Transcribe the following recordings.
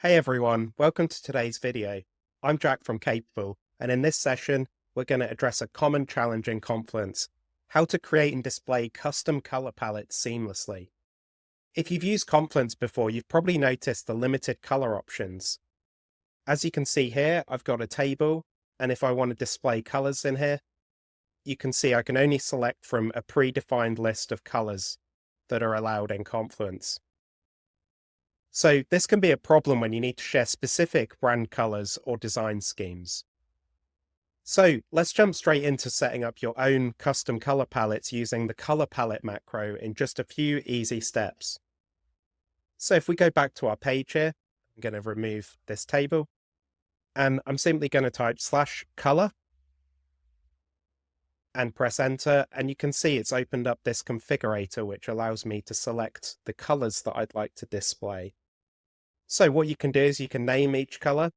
Hey everyone, welcome to today's video. I'm Jack from Capable, and in this session, we're going to address a common challenge in Confluence: how to create and display custom color palettes seamlessly. If you've used Confluence before, you've probably noticed the limited color options. As you can see here, I've got a table, and if I want to display colors in here, you can see I can only select from a predefined list of colors that are allowed in Confluence. So this can be a problem when you need to share specific brand colors or design schemes. So let's jump straight into setting up your own custom color palettes using the color palette macro in just a few easy steps. So if we go back to our page here, I'm going to remove this table and I'm simply going to type /color and press enter, and you can see it's opened up this configurator which allows me to select the colors that I'd like to display. So what you can do is you can name each color,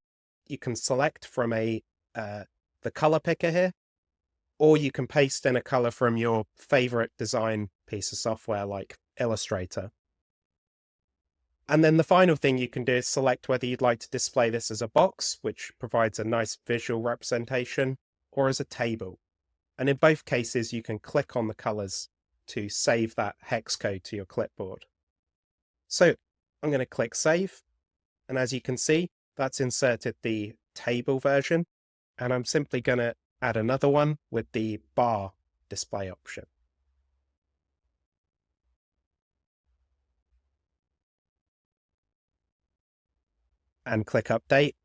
you can select from the color picker here, or you can paste in a color from your favorite design piece of software like Illustrator. And then the final thing you can do is select whether you'd like to display this as a box, which provides a nice visual representation, or as a table. And in both cases, you can click on the colors to save that hex code to your clipboard. So I'm going to click Save. And as you can see, that's inserted the table version. And I'm simply going to add another one with the bar display option. And click Update.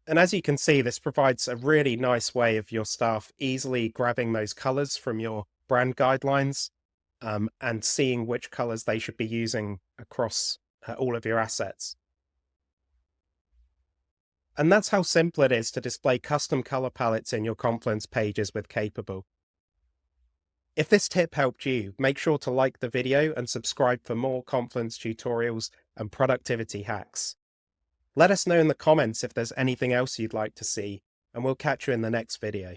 And as you can see, this provides a really nice way of your staff easily grabbing those colors from your brand guidelines and seeing which colors they should be using across all of your assets. And that's how simple it is to display custom color palettes in your Confluence pages with Capable. If this tip helped you, make sure to like the video and subscribe for more Confluence tutorials and productivity hacks. Let us know in the comments if there's anything else you'd like to see, and we'll catch you in the next video.